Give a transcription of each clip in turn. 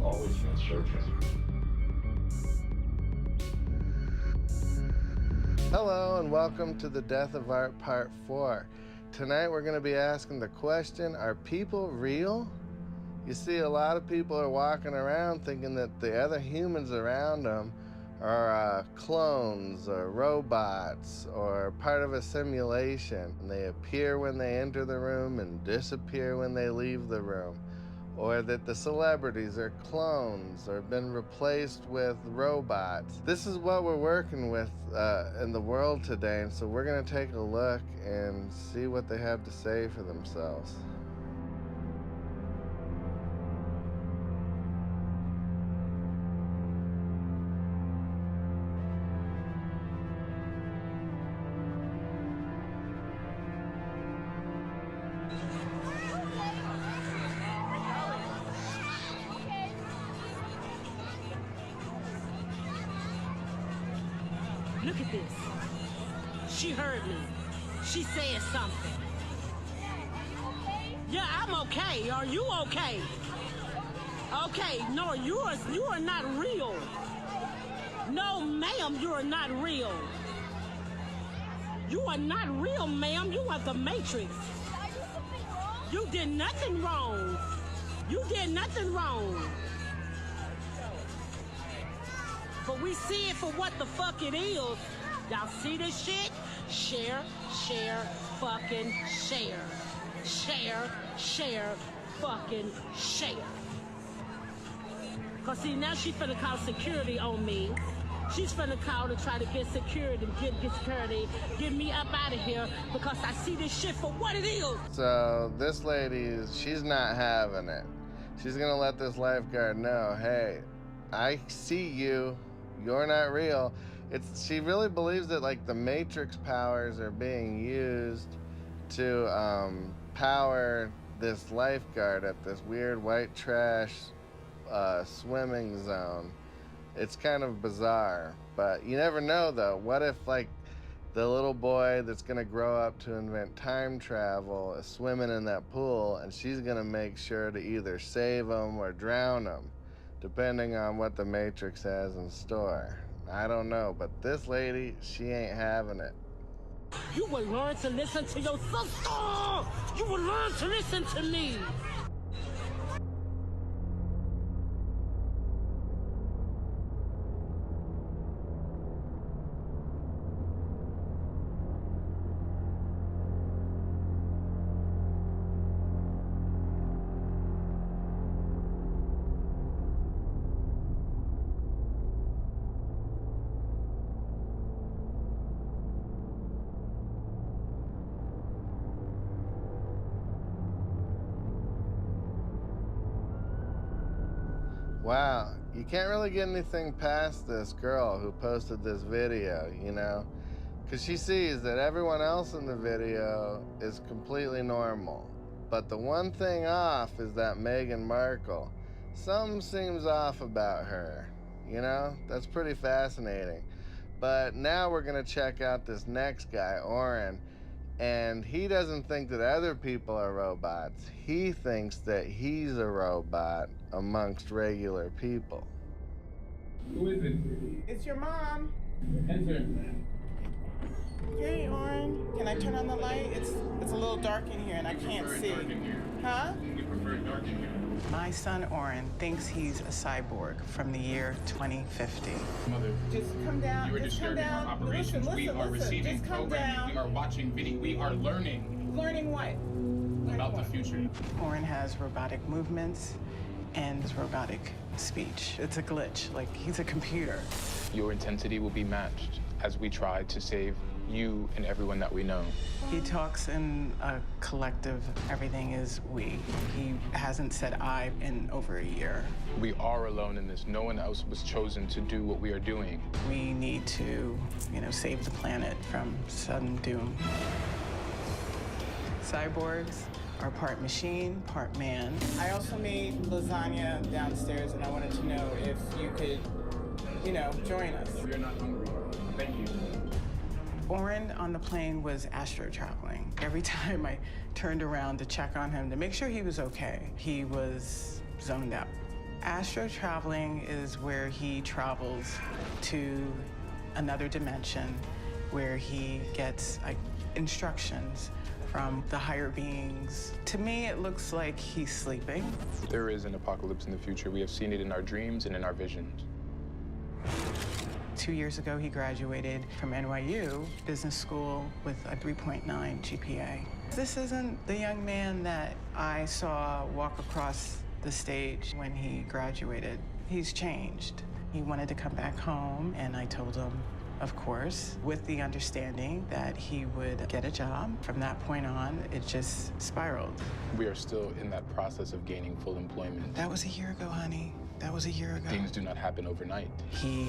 always been searching. Hello and welcome to The Death of Art Part 4. Tonight we're going to be asking the question, are people real? You see, a lot of people are walking around thinking that the other humans around them are clones or robots or part of a simulation. And they appear when they enter the room and disappear when they leave the room. Or that the celebrities are clones or been replaced with robots. This is what we're working with in the world today, and so we're going to take a look and see what they have to say for themselves. Look at this. She heard me. She said something. Yeah, I'm okay. Are you okay? Okay, no, you are not real. No, ma'am, you are not real. You are not real, ma'am. You are the Matrix. You did nothing wrong. You did nothing wrong. But we see it for what the fuck it is. Y'all see this shit? Share, share, fucking share. Share, share, fucking share. Cause see, now she finna call security on me. She's finna call to try to get security, get security, get me up out of here because I see this shit for what it is. So this lady, she's not having it. She's gonna let this lifeguard know, hey, I see you. You're not real. She really believes that like the Matrix powers are being used to power this lifeguard at this weird white trash swimming zone. It's kind of bizarre, but you never know though. What if like the little boy that's gonna grow up to invent time travel is swimming in that pool and she's gonna make sure to either save him or drown him, depending on what the Matrix has in store. I don't know, but this lady, she ain't having it. You will learn to listen to your sister! You will learn to listen to me! Wow, you can't really get anything past this girl who posted this video, you know? Because she sees that everyone else in the video is completely normal. But the one thing off is that Meghan Markle. Something seems off about her, you know? That's pretty fascinating. But now we're gonna check out this next guy, Oren. And he doesn't think that other people are robots. He thinks that he's a robot amongst regular people. Who is it? It's your mom. Enter. Hey, Oren. Can I turn on the light? It's a little dark in here and I can't see. Dark in here. Huh? We prefer dark in here. My son, Oren, thinks he's a cyborg from the year 2050. Mother, Just come down. you are Just come disturbing our down. operations. We are receiving Just come programming. down. We are watching video. We are learning Learning what? about the future. Oren has robotic movements and robotic speech. It's a glitch. Like, he's a computer. Your intensity will be matched as we try to save you and everyone that we know. He talks in a collective, everything is we. He hasn't said I in over a year. We are alone in this. No one else was chosen to do what we are doing. We need to, save the planet from sudden doom. Cyborgs are part machine, part man. I also made lasagna downstairs, and I wanted to know if you could, join us. We are not hungry. Thank you. Oren on the plane was astro traveling. Every time I turned around to check on him to make sure he was okay, he was zoned out. Astro traveling is where he travels to another dimension where he gets instructions from the higher beings. To me, it looks like he's sleeping. There is an apocalypse in the future. We have seen it in our dreams and in our visions. 2 years ago, he graduated from NYU Business School with a 3.9 GPA. This isn't the young man that I saw walk across the stage when he graduated. He's changed. He wanted to come back home, and I told him, of course, with the understanding that he would get a job. From that point on, it just spiraled. We are still in that process of gaining full employment. That was a year ago, honey. That was a year ago. Things do not happen overnight. He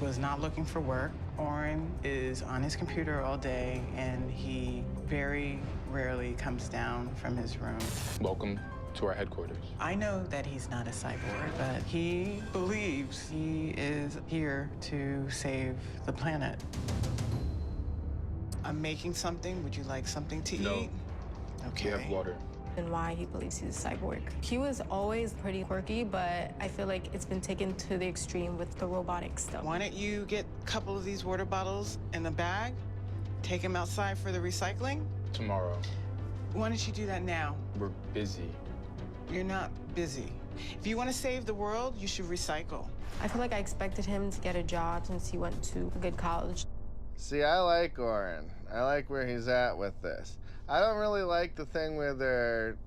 was not looking for work. Oren is on his computer all day, and he very rarely comes down from his room. Welcome to our headquarters. I know that he's not a cyborg, but he believes he is here to save the planet. I'm making something. Would you like something to No. eat? Okay. We have water. And why he believes he's a cyborg. He was always pretty quirky, but I feel like it's been taken to the extreme with the robotic stuff. Why don't you get a couple of these water bottles in a bag, take them outside for the recycling? Tomorrow. Why don't you do that now? We're busy. You're not busy. If you want to save the world, you should recycle. I feel like I expected him to get a job since he went to a good college. See, I like Oren. I like where he's at with this. I don't really like the thing where they're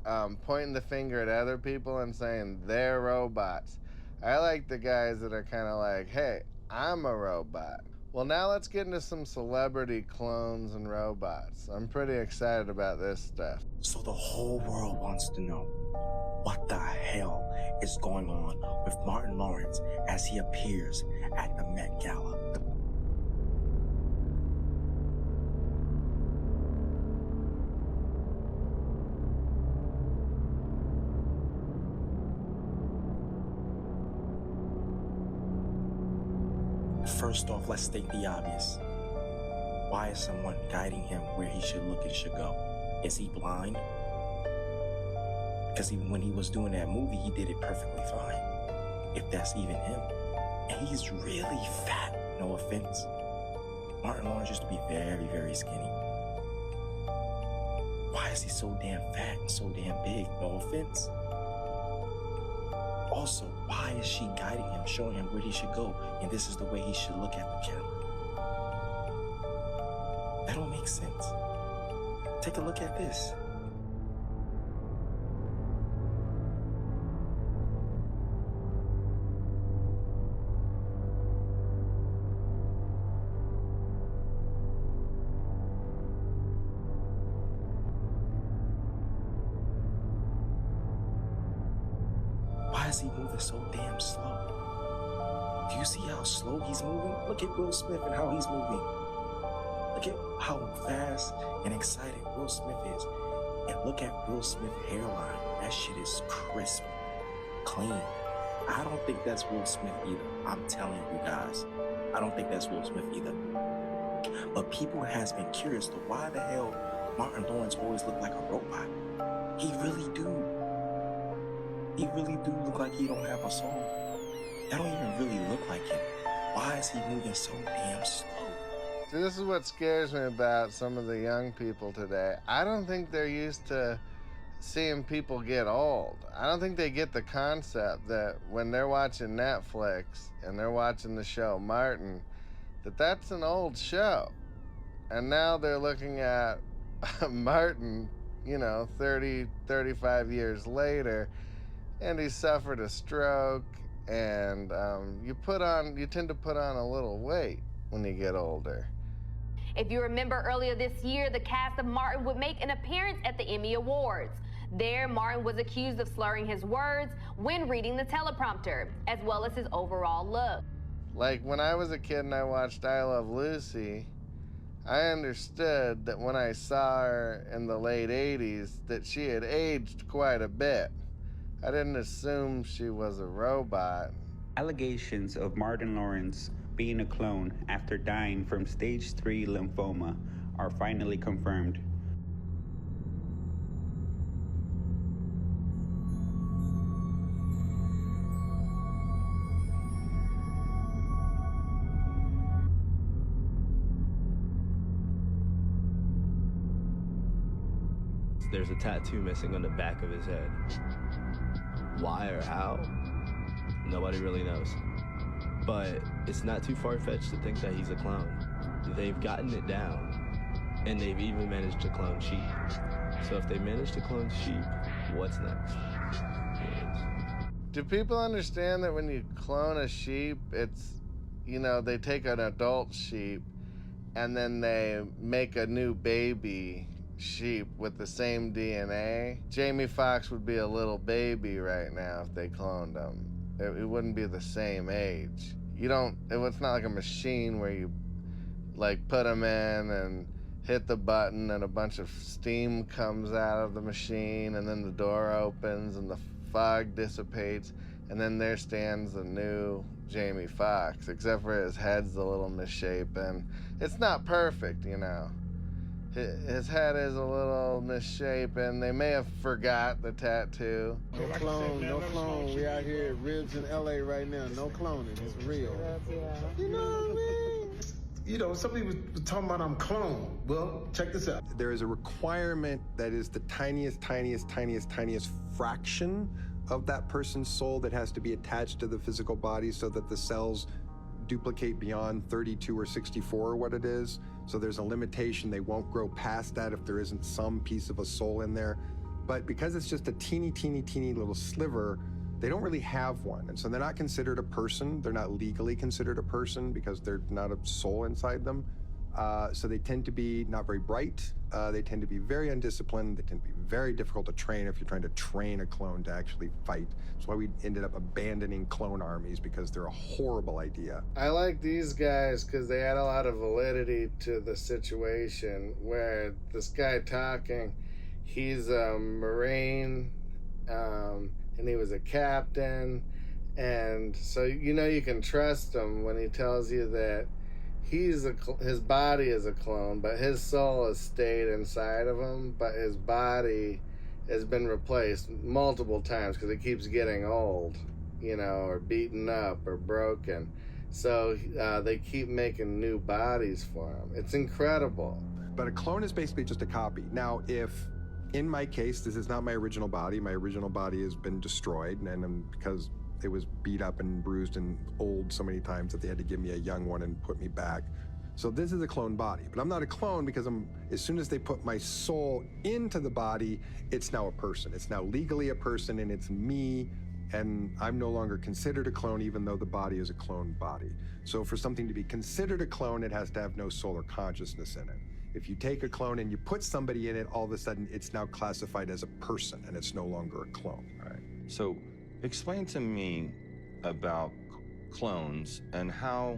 pointing the finger at other people and saying they're robots. I like the guys that are kind of like, hey, I'm a robot. Well, now let's get into some celebrity clones and robots. I'm pretty excited about this stuff. So the whole world wants to know what the hell is going on with Martin Lawrence as he appears at the Met Gala. First off, let's state the obvious. Why is someone guiding him where he should look and should go? Is he blind? Because even when he was doing that movie, he did it perfectly fine. If that's even him. And he's really fat, no offense. Martin Lawrence used to be very, very skinny. Why is he so damn fat and so damn big? No offense. Also, why is she guiding him, showing him where he should go, and this is the way he should look at the camera? That don't make sense. Take a look at this. Why is he moving so damn slow? Do you see how slow he's moving? Look at Will Smith and how he's moving. Look at how fast and excited Will Smith is. And look at Will Smith's hairline. That shit is crisp, clean. I don't think that's Will Smith either. I'm telling you guys. I don't think that's Will Smith either. But people has been curious to why the hell Martin Lawrence always look like a robot. He really do. He really do look like he don't have a soul. That don't even really look like him. Why is he moving so damn slow? See, this is what scares me about some of the young people today. I don't think they're used to seeing people get old. I don't think they get the concept that when they're watching Netflix and they're watching the show Martin, that's an old show. And now they're looking at Martin, 30, 35 years later, and he suffered a stroke, and you tend to put on a little weight when you get older. If you remember earlier this year, the cast of Martin would make an appearance at the Emmy Awards. There, Martin was accused of slurring his words when reading the teleprompter, as well as his overall look. Like when I was a kid and I watched I Love Lucy, I understood that when I saw her in the late 80s that she had aged quite a bit. I didn't assume she was a robot. Allegations of Martin Lawrence being a clone after dying from stage 3 lymphoma are finally confirmed. there's a tattoo missing on the back of his head. Why or how? Nobody really knows. But it's not too far-fetched to think that he's a clone. They've gotten it down, and they've even managed to clone sheep. So if they manage to clone sheep, what's next? Do people understand that when you clone a sheep, it's, you know, they take an adult sheep and then they make a new baby sheep with the same DNA? Jamie Foxx would be a little baby right now if they cloned him. It wouldn't be the same age. It's not like a machine where you like put him in and hit the button and a bunch of steam comes out of the machine and then the door opens and the fog dissipates and then there stands the new Jamie Foxx, except for his head's a little misshapen. It's not perfect, you know. His head is a little misshapen. They may have forgot the tattoo. No clone, no clone. We out here at Ribs in LA right now. No cloning. It's real. You know what I mean? You know, somebody was talking about I'm cloned. Well, check this out. There is a requirement that is the tiniest fraction of that person's soul that has to be attached to the physical body so that the cells duplicate beyond 32 or 64 or what it is. So there's a limitation. They won't grow past that if there isn't some piece of a soul in there. But because it's just a teeny little sliver, they don't really have one. And so they're not considered a person. They're not legally considered a person because they're not a soul inside them. So they tend to be not very bright. They tend to be very undisciplined. They tend to be very difficult to train if you're trying to train a clone to actually fight. That's why we ended up abandoning clone armies, because they're a horrible idea. I like these guys because they add a lot of validity to the situation, where this guy talking, he's a Marine, and he was a captain, and so you know you can trust him when he tells you that his body is a clone, but his soul has stayed inside of him, but his body has been replaced multiple times because it keeps getting old, you know, or beaten up or broken. So they keep making new bodies for him. It's incredible. But a clone is basically just a copy. Now, if in my case, this is not my original body has been destroyed, and because it was beat up and bruised and old so many times that they had to give me a young one and put me back. So this is a clone body, but I'm not a clone because as soon as they put my soul into the body, it's now a person. It's now legally a person, and it's me, and I'm no longer considered a clone even though the body is a clone body. So for something to be considered a clone, it has to have no soul or consciousness in it. If you take a clone and you put somebody in it, all of a sudden it's now classified as a person and it's no longer a clone. All right. So explain to me about clones and how,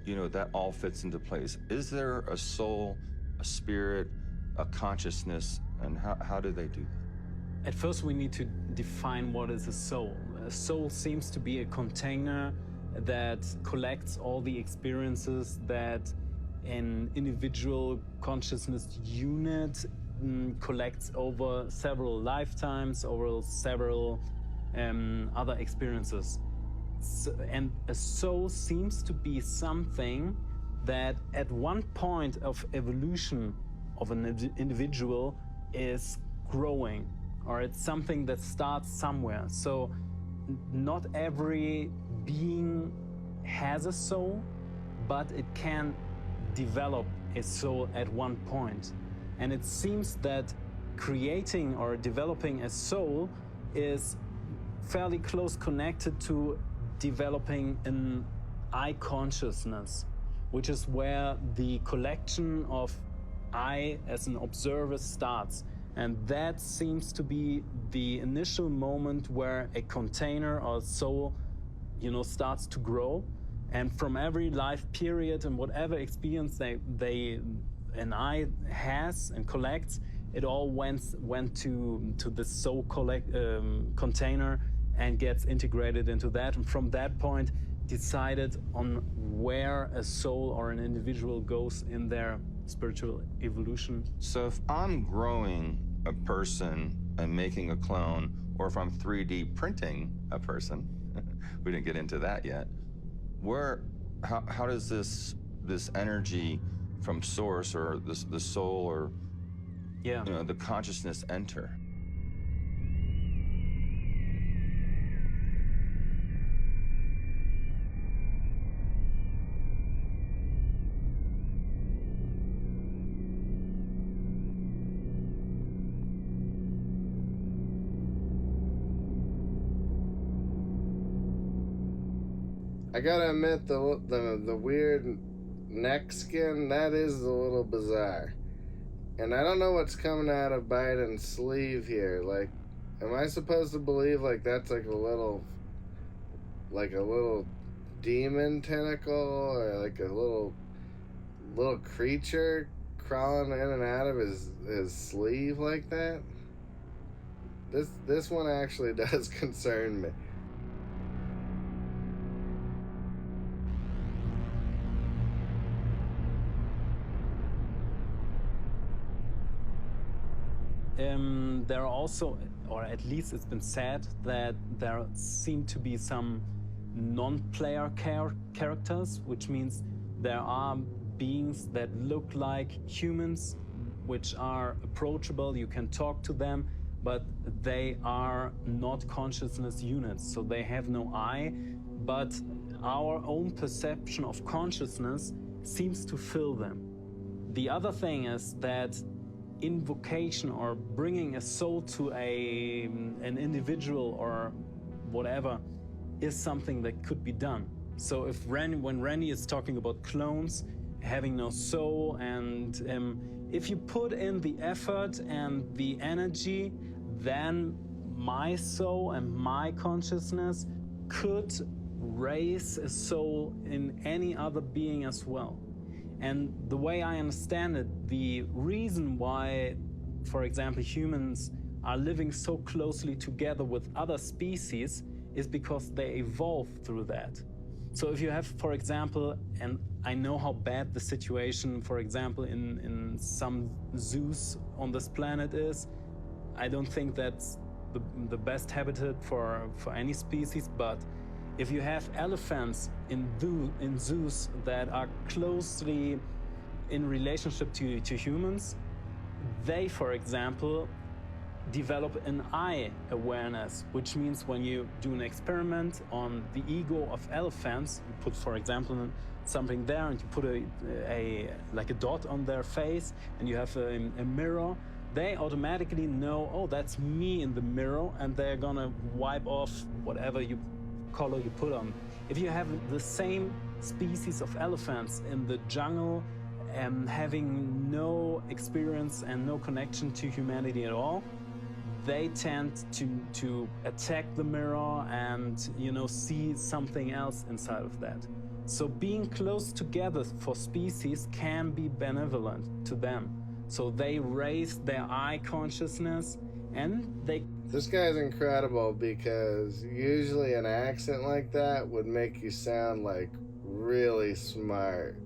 you know, that all fits into place. Is there a soul, a spirit, a consciousness, and how do they do that? At first, we need to define what is a soul. A soul seems to be a container that collects all the experiences that an individual consciousness unit collects over several lifetimes, over several other experiences. So, and a soul seems to be something that at one point of evolution of an individual is growing, or it's something that starts somewhere. So not every being has a soul, but it can develop a soul at one point. And it seems that creating or developing a soul is fairly close connected to developing an I consciousness, which is where the collection of I as an observer starts. And that seems to be the initial moment where a container or soul, you know, starts to grow. And from every life period and whatever experience an I has and collects, it all went to the soul container and gets integrated into that. And from that point, decided on where a soul or an individual goes in their spiritual evolution. So if I'm growing a person and making a clone, or if I'm 3D printing a person, we didn't get into that yet, how does this energy from source, or the soul, or Yeah. You know, the consciousness enter. I gotta admit, the weird neck skin, that is a little bizarre. And I don't know what's coming out of Biden's sleeve here. Like, am I supposed to believe like that's like a little demon tentacle or like a little creature crawling in and out of his sleeve like that? This one actually does concern me. There are also, or at least it's been said, that there seem to be some non-player characters, which means there are beings that look like humans, which are approachable, you can talk to them, but they are not consciousness units, so they have no I, but our own perception of consciousness seems to fill them. The other thing is that invocation or bringing a soul to an individual or whatever is something that could be done. So if when Randy is talking about clones having no soul, and if you put in the effort and the energy, then my soul and my consciousness could raise a soul in any other being as well. And the way I understand it, the reason why, for example, humans are living so closely together with other species is because they evolved through that. So if you have, for example, and I know how bad the situation, for example, in some zoos on this planet is, I don't think that's the best habitat for any species, but if you have elephants in zoos that are closely in relationship to humans, they, for example, develop an I awareness, which means when you do an experiment on the ego of elephants, you put, for example, something there and you put like a dot on their face and you have a mirror, they automatically know, oh, that's me in the mirror, and they're gonna wipe off whatever color you put on. If you have the same species of elephants in the jungle having no experience and no connection to humanity at all, they tend to attack the mirror and, you know, see something else inside of that. So being close together for species can be benevolent to them. So they raise their I consciousness and they... This guy's incredible because usually an accent like that would make you sound like really smart,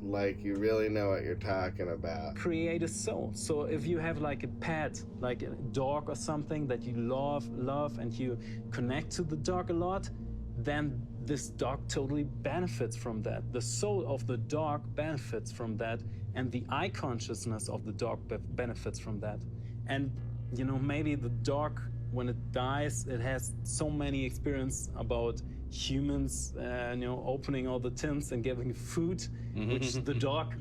like you really know what you're talking about. Create a soul. So if you have like a pet, like a dog or something that you love and you connect to the dog a lot, then this dog totally benefits from that. The soul of the dog benefits from that, and the I consciousness of the dog benefits from that. And you know, maybe the dog, when it dies, it has so many experience about humans, you know, opening all the tins and giving food, which the dog,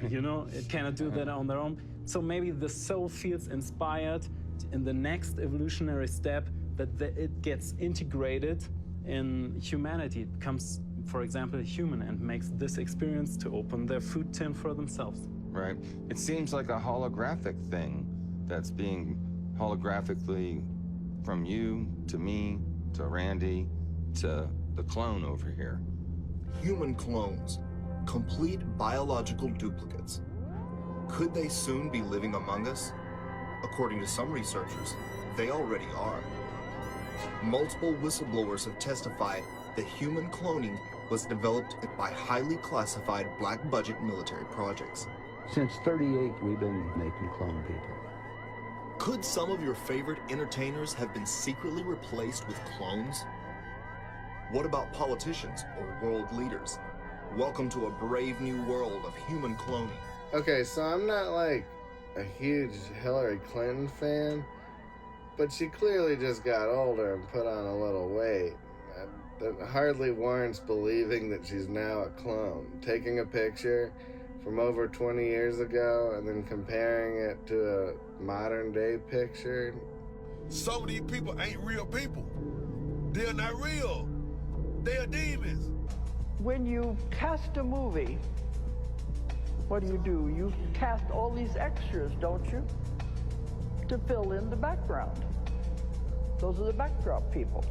you know, it cannot do that on their own. So maybe the soul feels inspired in the next evolutionary step that it gets integrated in humanity. It becomes, for example, a human and makes this experience to open their food tin for themselves. Right. It seems like a holographic thing that's being holographically from you to me to Randy to the clone over here. Human clones, complete biological duplicates. Could they soon be living among us? According to some researchers, they already are. Multiple whistleblowers have testified that human cloning was developed by highly classified black-budget military projects. Since '38, we've been making clone people. Could some of your favorite entertainers have been secretly replaced with clones? What about politicians or world leaders? Welcome to a brave new world of human cloning. Okay, so I'm not like a huge Hillary Clinton fan, but she clearly just got older and put on a little weight. That hardly warrants believing that she's now a clone. Taking a picture from over 20 years ago and then comparing it to a modern day picture. Some of these people ain't real people. They're not real. They are demons. When you cast a movie, what do? You cast all these extras, don't you? To fill in the background. Those are the backdrop people.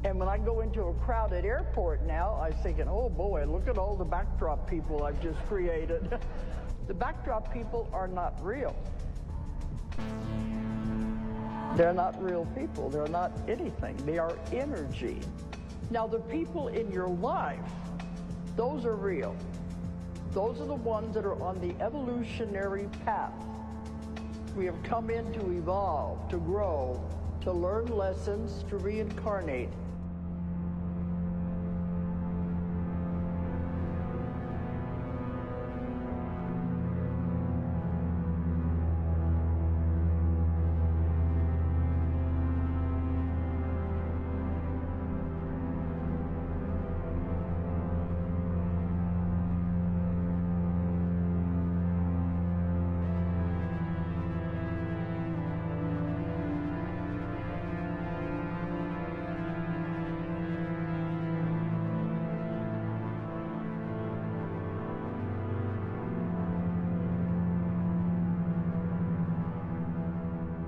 And when I go into a crowded airport now, I'm thinking, oh boy, look at all the backdrop people I've just created. The backdrop people are not real. They're not real people. They're not anything. They are energy. Now, the people in your life, those are real. Those are the ones that are on the evolutionary path. We have come in to evolve, to grow, to learn lessons, to reincarnate.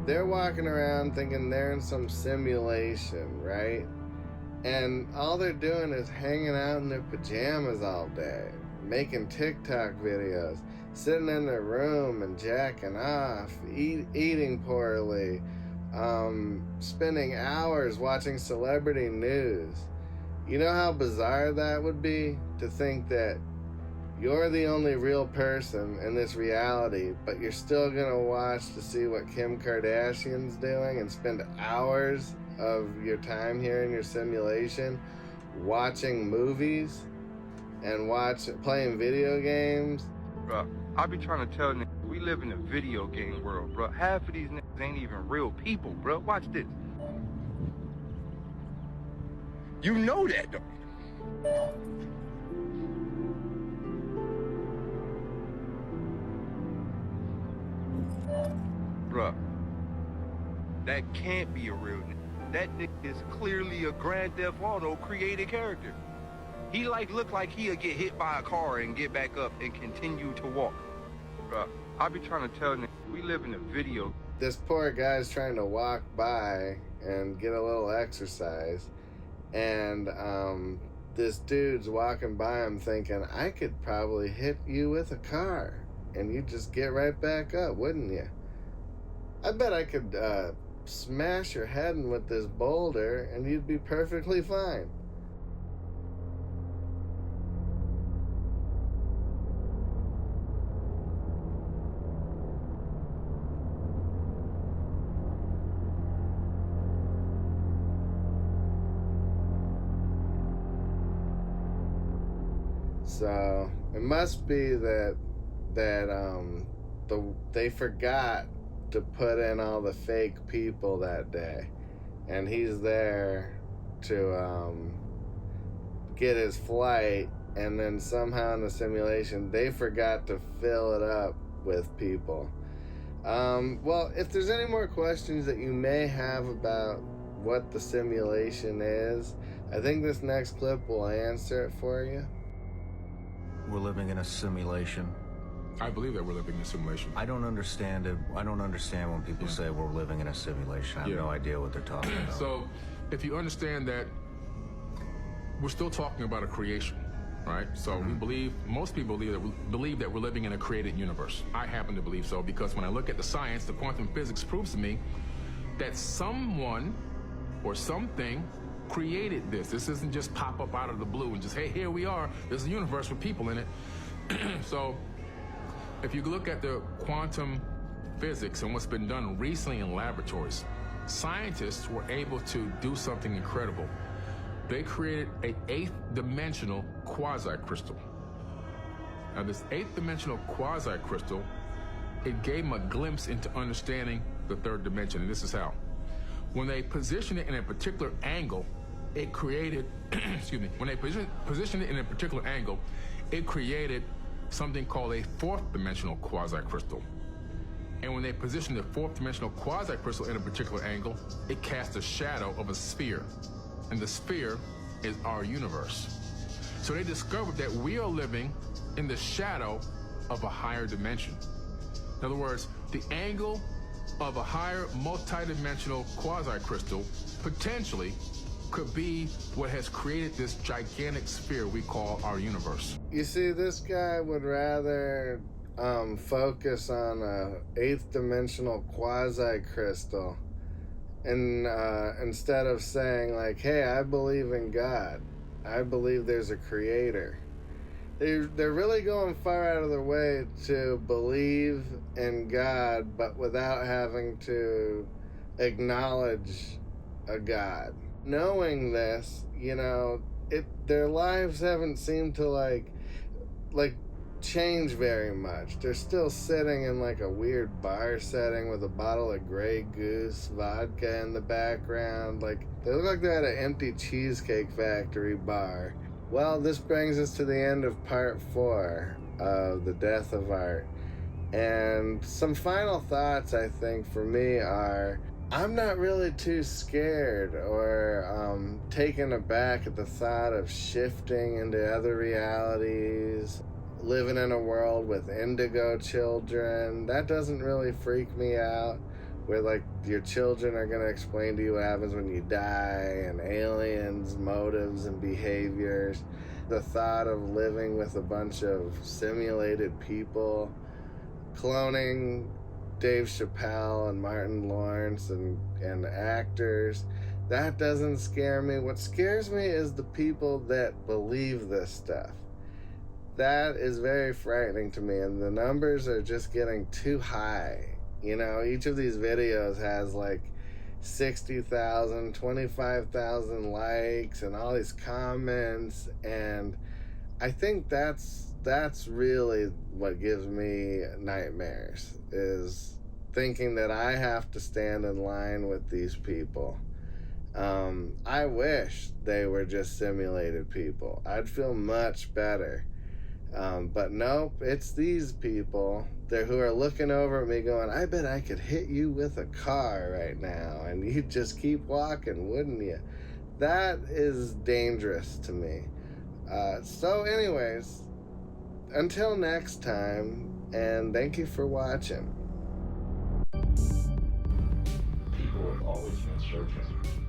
They're walking around thinking they're in some simulation, right? And all they're doing is hanging out in their pajamas all day, making TikTok videos, sitting in their room and jacking off, eating poorly, spending hours watching celebrity news. You know how bizarre that would be to think that you're the only real person in this reality, but you're still gonna watch to see what Kim Kardashian's doing and spend hours of your time here in your simulation watching movies and playing video games. Bro, I be trying to tell niggas, we live in a video game world, bro. Half of these niggas ain't even real people, bro. Watch this. You know that, though. Bruh, that can't be a real nigga. That nigga is clearly a Grand Theft Auto created character. He look like he'll get hit by a car and get back up and continue to walk. Bruh, I be trying to tell niggas, we live in a video. This poor guy's trying to walk by and get a little exercise, and this dude's walking by him thinking, I could probably hit you with a car, and you'd just get right back up, wouldn't you? I bet I could smash your head in with this boulder and you'd be perfectly fine. So it must be that they forgot to put in all the fake people that day, and he's there to get his flight, and then somehow in the simulation they forgot to fill it up with people. Well, if there's any more questions that you may have about what the simulation is, I think this next clip will answer it for you. We're living in a simulation. I believe that we're living in a simulation. I don't understand it. I don't understand when people say we're living in a simulation. I have no idea what they're talking about. So, if you understand that we're still talking about a creation, right? So we believe, most people believe that we're living in a created universe. I happen to believe so because when I look at the science, the quantum physics proves to me that someone or something created this. This isn't just pop up out of the blue and just, hey, here we are. There's a universe with people in it. So, if you look at the quantum physics and what's been done recently in laboratories, scientists were able to do something incredible. They created an 8th-dimensional quasi-crystal. Now, this 8th-dimensional quasi-crystal it gave them a glimpse into understanding the third dimension, and this is how. When they position it in a particular angle, it created, excuse me, when they positioned it in a particular angle, it created something called a fourth dimensional quasi-crystal. And when they positioned the fourth dimensional quasi-crystal in a particular angle, it cast a shadow of a sphere. And the sphere is our universe. So they discovered that we are living in the shadow of a higher dimension. In other words, the angle of a higher multidimensional quasi-crystal potentially could be what has created this gigantic sphere we call our universe. You see, this guy would rather focus on a eighth dimensional quasi-crystal and instead of saying like, hey, I believe in God. I believe there's a creator. They're really going far out of their way to believe in God, but without having to acknowledge a God. Knowing this, you know, their lives haven't seemed to like change very much. They're still sitting in like a weird bar setting with a bottle of Grey Goose vodka in the background. Like, they look like they're at an empty Cheesecake Factory bar. Well, this brings us to the end of part 4 of The Death of Art. And some final thoughts, I think, for me are, I'm not really too scared or taken aback at the thought of shifting into other realities, living in a world with indigo children. That doesn't really freak me out, where like your children are gonna explain to you what happens when you die, and aliens, motives, and behaviors. The thought of living with a bunch of simulated people, cloning Dave Chappelle and Martin Lawrence and actors, that doesn't scare me. What scares me is the people that believe this stuff. That is very frightening to me, and the numbers are just getting too high. You know, each of these videos has like 60,000, 25,000 likes and all these comments, and I think that's really what gives me nightmares, is thinking that I have to stand in line with these people. I wish they were just simulated people. I'd feel much better. But nope, it's these people who are looking over at me going, I bet I could hit you with a car right now, and you'd just keep walking, wouldn't you? That is dangerous to me. So anyways, until next time, and thank you for watching. People have always been searching.